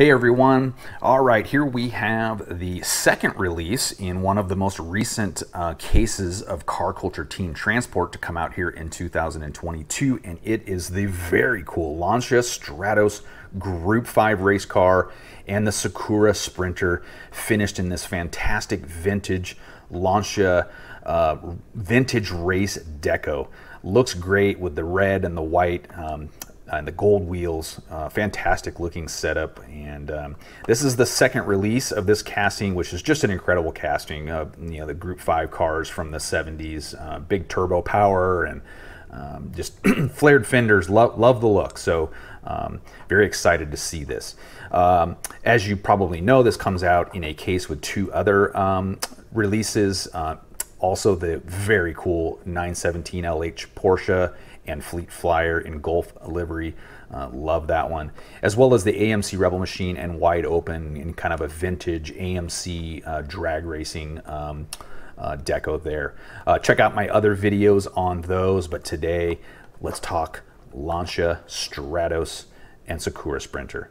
Hey everyone. All right, here we have the second release in one of the most recent cases of car culture teen transport to come out here in 2022, and it is the very cool Lancia Stratos Group 5 race car and the Sakura Sprinter, finished in this fantastic vintage Lancia vintage race deco. Looks great with the red and the white and the gold wheels. Fantastic looking setup, and this is the second release of this casting, which is just an incredible casting. The Group 5 cars from the 70s, big turbo power and just flared fenders. Love the look. So very excited to see this. As you probably know, this comes out in a case with two other releases. Also the very cool 917 LH Porsche and Fleet Flyer in Gulf livery. Love that one. As well as the AMC Rebel Machine and wide open in kind of a vintage AMC drag racing deco there. Check out my other videos on those, but today let's talk Lancia Stratos and Sakura Sprinter.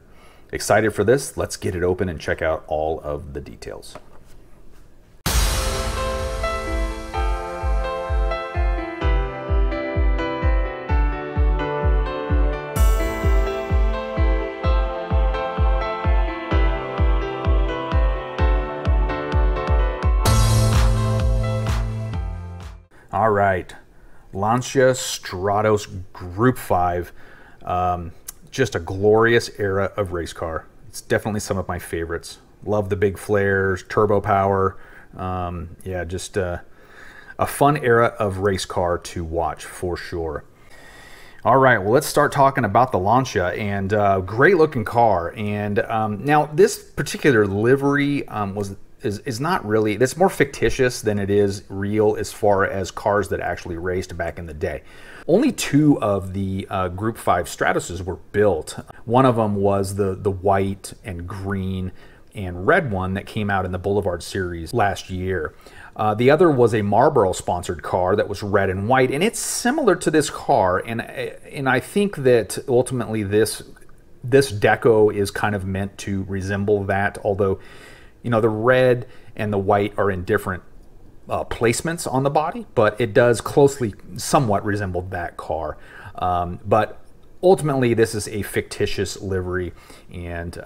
Excited for this? Let's get it open and check out all of the details. All right, Lancia Stratos Group 5, just a glorious era of race car. It's definitely some of my favorites. Love the big flares, turbo power. Yeah, just a fun era of race car to watch for sure. All right, well, let's start talking about the Lancia, and great looking car. And now this particular livery is not really, it's more fictitious than it is real as far as cars that actually raced back in the day. Only two of the Group 5 Stratoses were built. One of them was the white and green and red one that came out in the Boulevard series last year. The other was a Marlboro sponsored car that was red and white, and it's similar to this car, and I think that ultimately this deco is kind of meant to resemble that, although the red and the white are in different placements on the body, but it does closely somewhat resemble that car. But ultimately this is a fictitious livery, and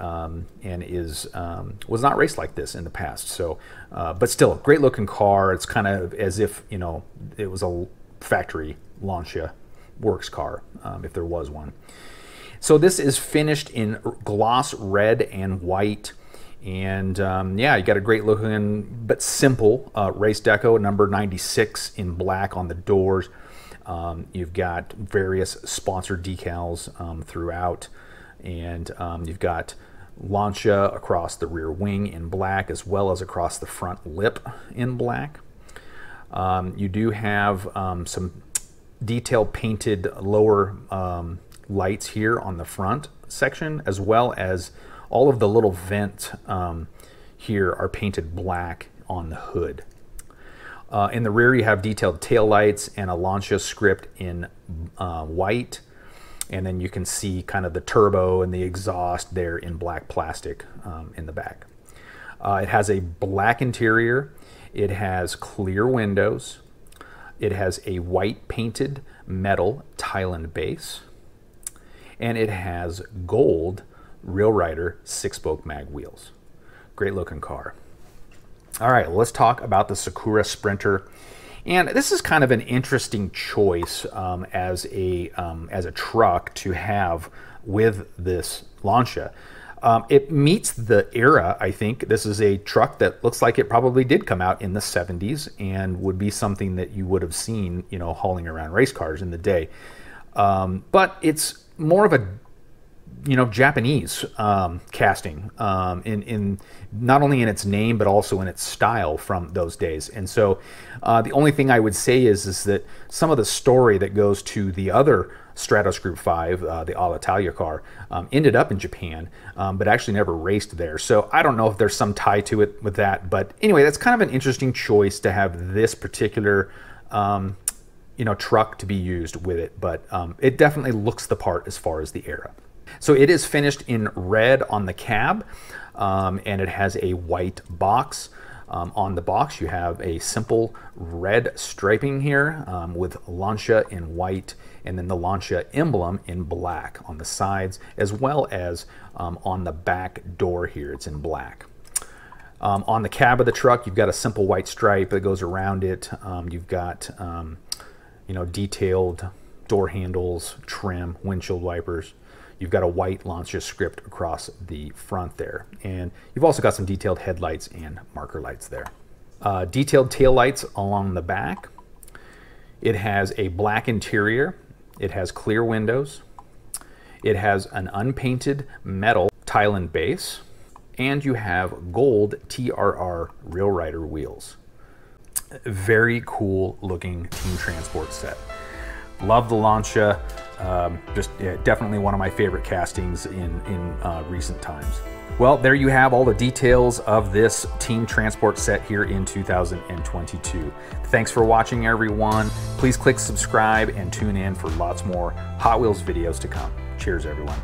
was not raced like this in the past. So but still, great looking car. It's kind of as if it was a factory Lancia works car, if there was one. So this is finished in gloss red and white. And yeah, you got a great looking but simple race deco, number 96 in black on the doors. You've got various sponsored decals throughout, and you've got Lancia across the rear wing in black, as well as across the front lip in black. You do have some detail painted lower lights here on the front section, as well as all of the little vent here are painted black on the hood. In the rear you have detailed tail lights and a Lancia script in white, and then you can see kind of the turbo and the exhaust there in black plastic in the back. It has a black interior, it has clear windows, it has a white painted metal Thailand base, and it has gold Real Rider 6-spoke mag wheels. Great looking car. All right, well, let's talk about the Sakura Sprinter. And this is kind of an interesting choice as a truck to have with this Lancia. It meets the era, I think. This is a truck that looks like it probably did come out in the 70s and would be something that you would have seen, hauling around race cars in the day. But it's more of a Japanese casting in not only in its name but also in its style from those days. And so the only thing I would say is that some of the story that goes to the other Stratos Group 5, the Alitalia car, ended up in Japan, but actually never raced there. So I don't know if there's some tie to it with that, but anyway, that's kind of an interesting choice to have this particular truck to be used with it, but it definitely looks the part as far as the era. So it is finished in red on the cab, and it has a white box. On the box, you have a simple red striping here with Lancia in white, and then the Lancia emblem in black on the sides, as well as on the back door here, it's in black. On the cab of the truck, you've got a simple white stripe that goes around it. You've got detailed door handles, trim, windshield wipers. You've got a white Lancia script across the front there. And you've also got some detailed headlights and marker lights there. Detailed tail lights along the back. It has a black interior. It has clear windows. It has an unpainted metal tile and base. And you have gold TRR Real Rider wheels. Very cool looking team transport set. Love the Lancia. Definitely one of my favorite castings in recent times. Well, there you have all the details of this team transport set here in 2022. Thanks for watching, everyone. Please click subscribe and tune in for lots more Hot Wheels videos to come. Cheers, everyone.